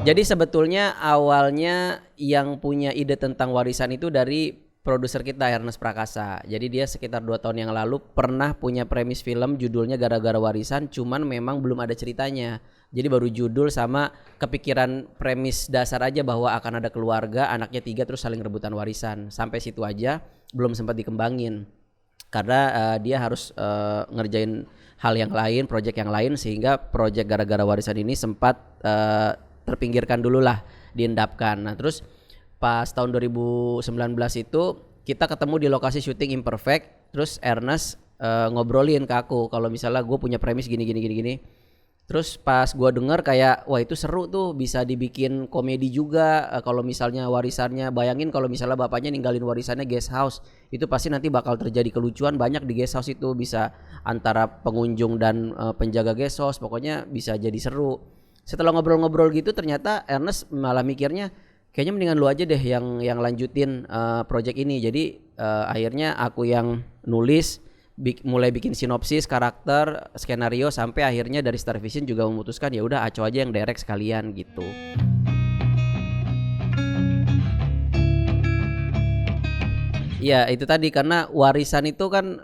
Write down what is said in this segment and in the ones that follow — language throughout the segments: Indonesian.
Jadi sebetulnya awalnya yang punya ide tentang warisan itu dari produser kita Ernest Prakasa. Jadi dia sekitar 2 tahun yang lalu pernah punya premis film judulnya Gara-gara Warisan, cuman memang belum ada ceritanya. Jadi baru judul sama kepikiran premis dasar aja bahwa akan ada keluarga, anaknya 3 terus saling rebutan warisan. Sampai situ aja belum sempat dikembangin. Karena dia harus ngerjain hal yang lain, proyek yang lain, sehingga proyek Gara-gara Warisan ini sempat terpinggirkan dulu lah, diendapkan. Nah terus pas tahun 2019 itu kita ketemu di lokasi syuting Imperfect. Terus Ernest ngobrolin ke aku kalau misalnya gue punya premis gini. Terus pas gue denger kayak wah itu seru tuh, bisa dibikin komedi juga. Kalau misalnya warisannya, bayangin kalau misalnya bapaknya ninggalin warisannya guest house, itu pasti nanti bakal terjadi kelucuan banyak di guest house itu, bisa antara pengunjung dan penjaga guest house, pokoknya bisa jadi seru. Setelah ngobrol-ngobrol gitu ternyata Ernest malah mikirnya kayaknya mendingan lu aja deh yang lanjutin project ini. Jadi akhirnya aku yang nulis, mulai bikin sinopsis, karakter, skenario, sampai akhirnya dari Star Vision juga memutuskan ya udah Aco aja yang direct sekalian gitu. Ya itu tadi, karena warisan itu kan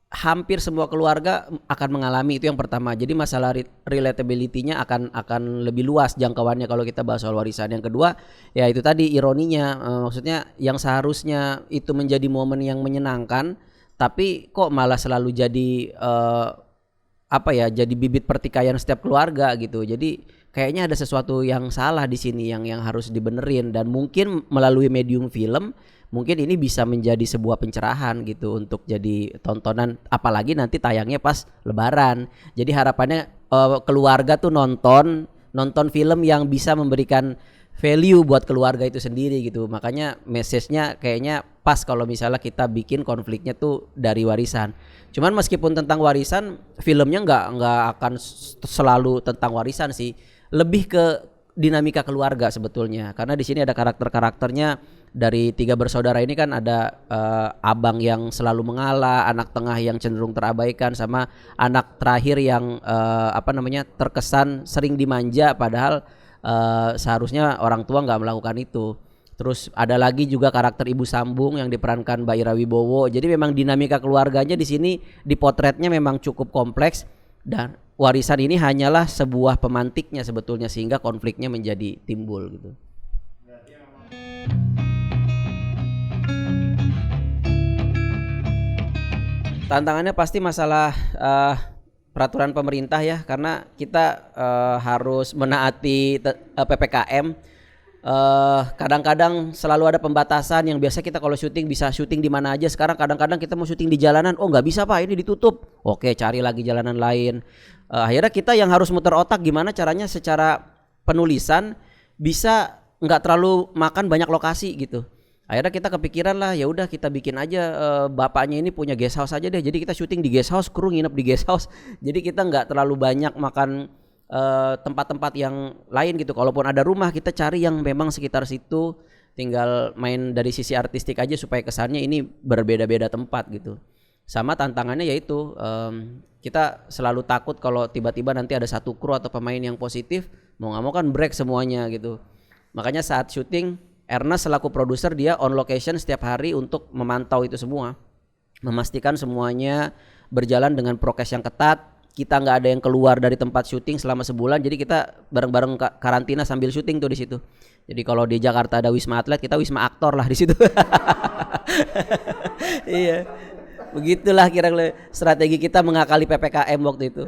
hampir semua keluarga akan mengalami, itu yang pertama. Jadi masalah relatability-nya akan lebih luas jangkauannya kalau kita bahas soal warisan. Yang kedua ya itu tadi ironinya, maksudnya yang seharusnya itu menjadi momen yang menyenangkan, tapi kok malah selalu jadi jadi bibit pertikaian setiap keluarga gitu. Jadi kayaknya ada sesuatu yang salah di sini yang harus dibenerin, dan mungkin melalui medium film mungkin ini bisa menjadi sebuah pencerahan gitu untuk jadi tontonan, apalagi nanti tayangnya pas Lebaran. Jadi harapannya keluarga tuh nonton film yang bisa memberikan value buat keluarga itu sendiri gitu. Makanya message-nya kayaknya pas kalau misalnya kita bikin konfliknya tuh dari warisan. Cuman meskipun tentang warisan, filmnya nggak akan selalu tentang warisan sih. Lebih ke dinamika keluarga sebetulnya. Karena di sini ada karakter-karakternya. Dari 3 bersaudara ini kan ada abang yang selalu mengalah, anak tengah yang cenderung terabaikan, sama anak terakhir yang terkesan sering dimanja padahal seharusnya orang tua nggak melakukan itu. Terus ada lagi juga karakter Ibu Sambung yang diperankan Mbak Ira Wibowo. Jadi memang dinamika keluarganya di sini dipotretnya memang cukup kompleks, dan warisan ini hanyalah sebuah pemantiknya sebetulnya, sehingga konfliknya menjadi timbul gitu. Tantangannya pasti masalah peraturan pemerintah ya, karena kita harus menaati PPKM. Kadang-kadang selalu ada pembatasan, yang biasa kita kalau syuting bisa syuting di mana aja, sekarang kadang-kadang kita mau syuting di jalanan, oh nggak bisa Pak, ini ditutup. Oke, cari lagi jalanan lain. Akhirnya kita yang harus muter otak gimana caranya secara penulisan bisa nggak terlalu makan banyak lokasi gitu. Akhirnya kita kepikiran lah, ya udah kita bikin aja bapaknya ini punya guest house aja deh. Jadi kita syuting di guest house, kru nginep di guest house. Jadi kita nggak terlalu banyak makan tempat-tempat yang lain gitu. Kalaupun ada rumah, kita cari yang memang sekitar situ, tinggal main dari sisi artistik aja supaya kesannya ini berbeda-beda tempat gitu. Sama tantangannya yaitu kita selalu takut kalau tiba-tiba nanti ada satu kru atau pemain yang positif, mau nggak mau kan break semuanya gitu. Makanya saat syuting, Ernest selaku produser dia on location setiap hari untuk memantau itu semua, memastikan semuanya berjalan dengan prokes yang ketat. Kita nggak ada yang keluar dari tempat syuting selama sebulan, jadi kita bareng-bareng karantina sambil syuting tuh di situ. Jadi kalau di Jakarta ada Wisma Atlet, kita Wisma Aktor lah di situ. Iya, begitulah kira-kira strategi kita mengakali PPKM waktu itu.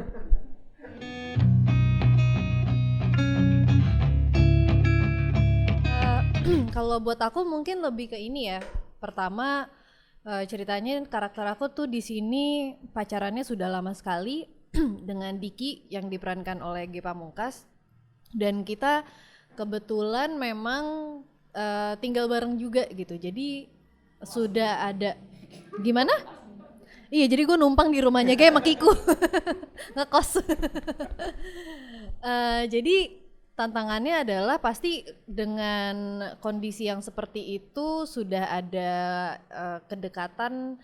Kalau buat aku mungkin lebih ke ini ya. Pertama ceritanya karakter aku tuh di sini pacarannya sudah lama sekali dengan Diki yang diperankan oleh Ge Pamungkas, dan kita kebetulan memang tinggal bareng juga gitu. Jadi sudah ada gimana? Iya, jadi gue numpang di rumahnya Ge sama Kiku ngekos. Jadi tantangannya adalah pasti dengan kondisi yang seperti itu sudah ada kedekatan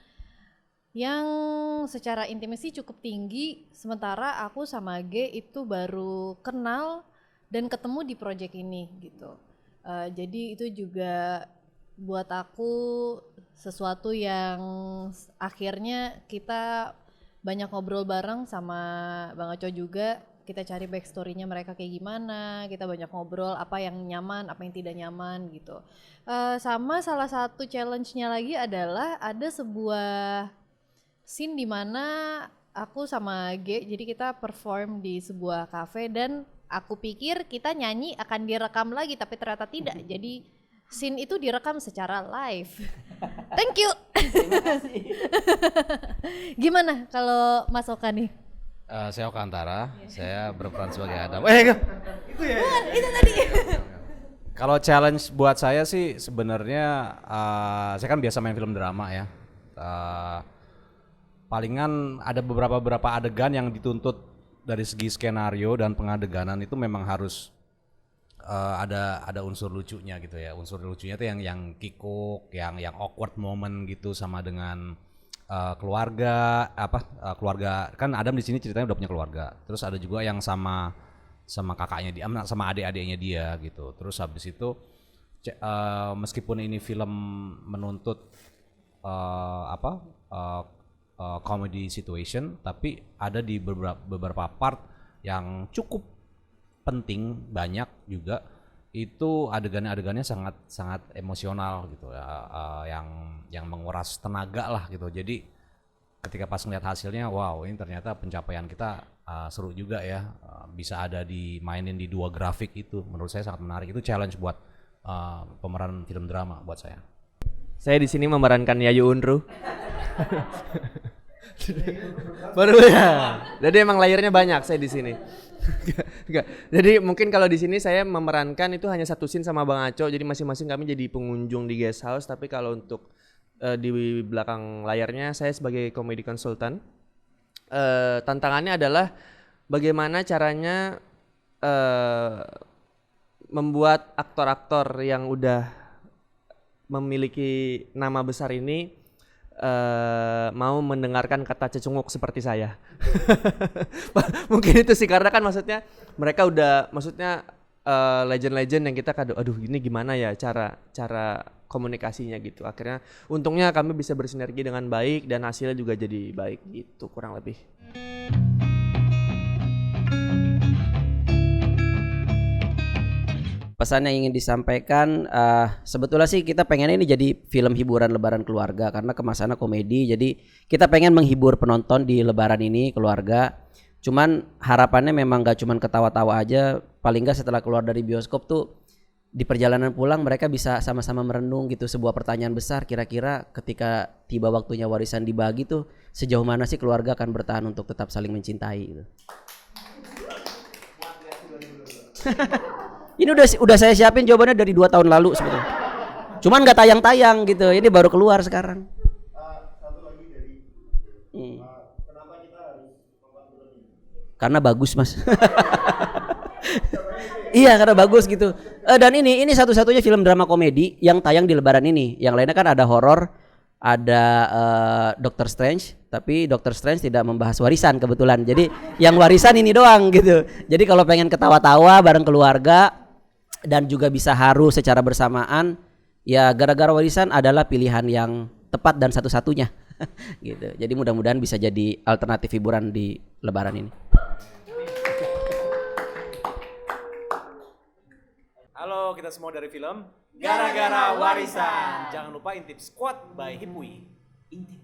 yang secara intimasi cukup tinggi, sementara aku sama G itu baru kenal dan ketemu di project ini gitu. Jadi itu juga buat aku sesuatu yang akhirnya kita banyak ngobrol bareng sama Bang Aco juga. Kita cari backstory-nya mereka kayak gimana, kita banyak ngobrol apa yang nyaman, apa yang tidak nyaman gitu. Sama salah satu challenge-nya lagi adalah ada sebuah scene di mana aku sama G, jadi kita perform di sebuah cafe dan aku pikir kita nyanyi akan direkam lagi tapi ternyata tidak. Jadi scene itu direkam secara live. Thank you. Terima kasih. Gimana kalau Mas Oka nih? Saya Oka Antara, saya berperan sebagai Adam. Itu tadi. Kalau challenge buat saya sih sebenarnya saya kan biasa main film drama ya. Palingan ada beberapa adegan yang dituntut dari segi skenario dan pengadeganan itu memang harus ada unsur lucunya gitu ya. Unsur lucunya itu yang kikuk, yang awkward moment gitu sama dengan keluarga keluarga kan Adam di sini ceritanya udah punya keluarga. Terus ada juga yang sama kakaknya dia, sama adik-adiknya dia gitu. Terus habis itu meskipun ini film menuntut comedy situation, tapi ada di beberapa part yang cukup penting, banyak juga itu adegannya sangat emosional gitu ya, yang menguras tenaga lah gitu. Jadi ketika pas ngeliat hasilnya, wow ini ternyata pencapaian kita seru juga ya, bisa ada dimainin di 2 grafik itu, menurut saya sangat menarik. Itu challenge buat pemeran film drama buat saya. Saya di sini memerankan Yayu Unru. Baru ya. Jadi emang layernya banyak saya di sini. Enggak. Jadi mungkin kalau di sini saya memerankan itu hanya satu scene sama Bang Aco. Jadi masing-masing kami jadi pengunjung di guest house. Tapi kalau untuk di belakang layarnya saya sebagai comedy consultant. Tantangannya adalah bagaimana caranya membuat aktor-aktor yang udah memiliki nama besar ini mau mendengarkan kata cecunguk seperti saya. Mungkin itu sih, karena kan maksudnya mereka udah legend-legend yang kita aduh ini gimana ya cara komunikasinya gitu. Akhirnya untungnya kami bisa bersinergi dengan baik dan hasilnya juga jadi baik gitu kurang lebih. Pesan yang ingin disampaikan, sebetulnya sih kita pengen ini jadi film hiburan lebaran keluarga karena kemasannya komedi. Jadi kita pengen menghibur penonton di lebaran ini keluarga. Cuman harapannya memang gak cuman ketawa-tawa aja. Paling gak setelah keluar dari bioskop tuh di perjalanan pulang mereka bisa sama-sama merenung gitu sebuah pertanyaan besar, kira-kira ketika tiba waktunya warisan dibagi tuh sejauh mana sih keluarga akan bertahan untuk tetap saling mencintai gitu. Ini udah saya siapin jawabannya dari 2 tahun lalu sebetulnya. Cuman nggak tayang-tayang gitu. Ini baru keluar sekarang. Satu lagi dari kenapa kita harus nonton film ini? Karena bagus, Mas. Iya, karena bagus gitu. Dan ini satu-satunya film drama komedi yang tayang di lebaran ini. Yang lainnya kan ada horor, ada Doctor Strange, tapi Doctor Strange tidak membahas warisan kebetulan. Jadi yang warisan ini doang gitu. Jadi kalau pengen ketawa-tawa bareng keluarga dan juga bisa haru secara bersamaan, ya gara-gara warisan adalah pilihan yang tepat dan satu-satunya. Gitu. Jadi mudah-mudahan bisa jadi alternatif hiburan di lebaran ini. Halo, kita semua dari film Gara-Gara Warisan. Jangan lupa intip Squad by Hipwi. Intip.